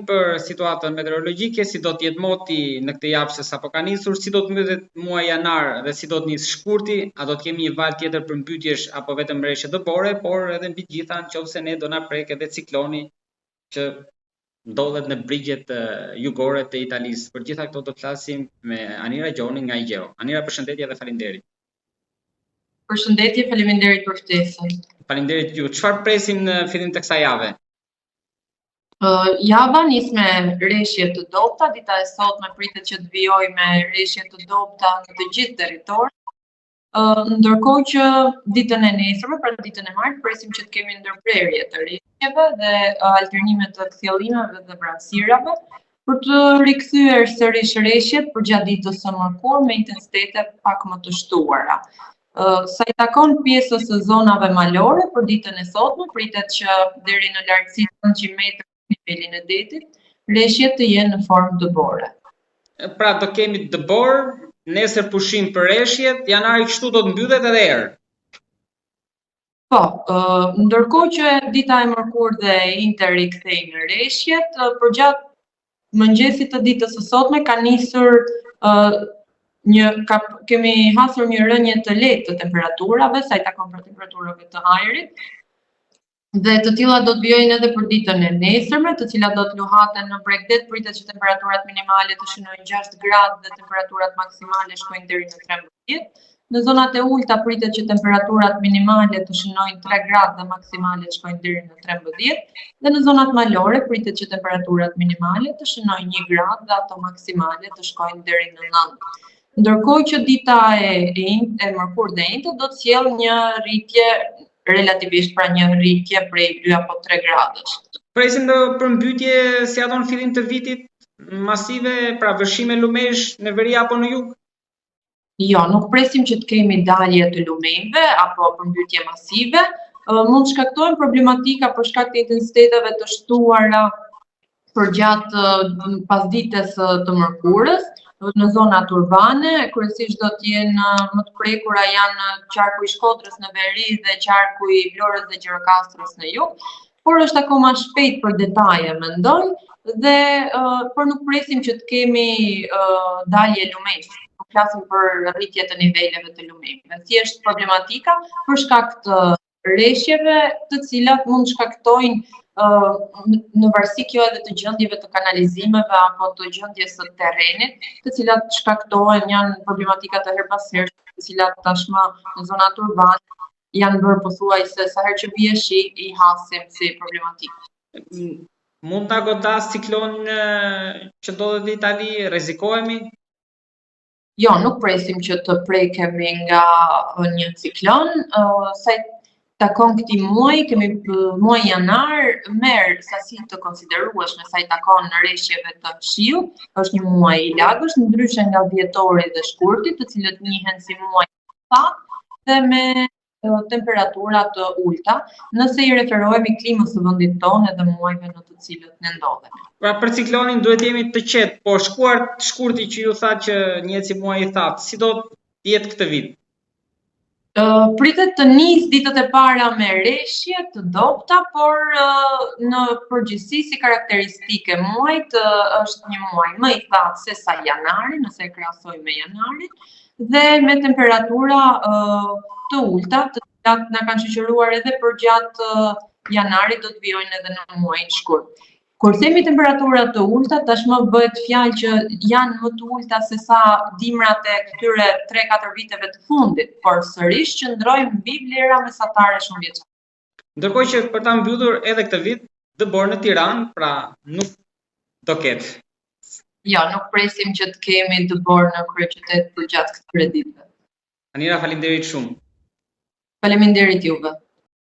për situatën meteorologjike, si do të jetë moti në këtë javë që sapo ka nisur, si do të mbyllet muaji janar dhe si do të nisë shkurti, a do të kemi një val tjetër për mbytyjesh apo vetëm rreshtje dëbore, por edhe mbi gjitha nëse ne do na prek edhe cikloni që ndodhet në brigjet jugore të Italisë. Për gjitha këto do të flasim me Anira Gjoni nga IGEO. Anira, përshëndetje dhe faleminderit. Përshëndetje, faleminderit për ftesën. Faleminderit ju. Çfarë presim në fillim të kësaj jave? Java nis me rreshje të dobta, dita e sotme pritet që të vijojë me rreshje të dobta në të gjithë territorin. Ndërkohë që ditën e nesërme, pra ditën e martë, presim që të kemi ndërprerje të rreshjeve dhe alternime të kthjellimeve dhe vrazësirave për të rikthyer sërish rreshjet përgjatë ditës së mërkurë me intensitete pak më të shtuara. Sa i takon pjesës së zonave malore, për ditën e sotme pritet që deri në lartësi 100 metra nivelin e detit, rreshjet të jenë në formë dëbore. Pra do kemi dëbor, nesër pushim për rreshjet, janari kështu do të mbyllet edhe erë. Po, ndërkohë që dita e mërkurë dhe inter rikthejnë rreshjet, përgjatë mëngjesit të ditës së sotme ka nisur kemi hasur një rënje të lehtë të temperaturave, sa i takon për temperaturave të ajrit. Dhe të tilla do të vijojnë edhe për ditën e nesërme, të cilat do të luhaten në Bregdet, pritet që temperaturat minimale të shënojnë 6 gradë dhe temperaturat maksimale shkojnë deri në 13. Në zonat e ulta pritet që temperaturat minimale të shënojnë 3 gradë dhe maksimale shkojnë deri në 13. Dhe në zonat malore pritet që temperaturat minimale të shënojnë 1 gradë dhe ato maksimale të shkojnë deri në 9. Ndërkohë që dita e mërkurë dhe njëjtë do të sjellë një rritje relativisht, pra një rritje prej 2 apo 3 gradësh. Presim në përmbytje si ato në fillim të vitit masive, pra vërshime lumesh në veri apo në jug? Jo, nuk presim që të kemi dalje të lumejve apo përmbytje masive. Mund të shkaktojnë problematika për shkak të intensiteteve të shtuara përgjatë pasdites të mërkurës. Në zonat urbane, kryesisht do të jenë më të prekura janë qarku i Shkodrës në veri dhe qarku i Vlorës dhe Gjirokastrës në jug, por është akoma shpejt për detaje, mendoj, dhe por nuk presim që të kemi dalje lumesh. Nuk flasim për rritje të niveleve të lumejve. Thjesht problematika për shkak të rreshjeve, të cilat mund shkaktojnë në varësi kjo edhe të gjendjeve të kanalizimeve apo të gjendjes së terrenit, të cilat shkaktohen, janë problematika të herpashershme, të cilat tashmë në zonat urbane janë bërë pothuajse sa herë që bie shi i hasim si problematikë. Mund ta godas ciklonin që ndodhet në Itali, rrezikohemi? Jo, nuk presim që të prekemi nga një ciklon, sa takon këtij muaji, kemi muaj janar, merr sasi të konsiderueshme sa i takon rreshjeve të shiut, është një muaj i lagësh, ndryshe nga dhjetori dhe shkurti, të cilët njihen si muaj thatë dhe me temperatura të ulta, nëse i referohemi klimës së vendit tonë dhe muajve në të cilët ne ndodhemi. Pra për ciklonin duhet jemi të qetë, po shkurti që ju thatë që njihet si muaj i thatë, si do të jetë këtë vit? Pritet të nisë ditët e para me rreshje të dobta, por në përgjithësi si karakteristike muajit është një muaj më i thatë se sa janari, nëse e krahasojmë me janarin, dhe me temperatura të ulta, të cilat na kanë shoqëruar edhe përgjatë janarit do të vijojnë edhe në muajin shkurt. Kur themi temperatura të ulta, tashmë bëhet fjalë që janë më të ulta se sa dimrat e këtyre 3-4 viteve të fundit, por sërish qëndrojmë mbi vlera mesatare shumëvjeçare. Ndërkohë që për ta mbyllur edhe këtë vit, dëbor në Tiranë, pra nuk do ketë. Jo, nuk presim që të kemi dëbor në kryeqytet përgjatë këtyre ditëve. Anira, faleminderit shumë. Faleminderit juve.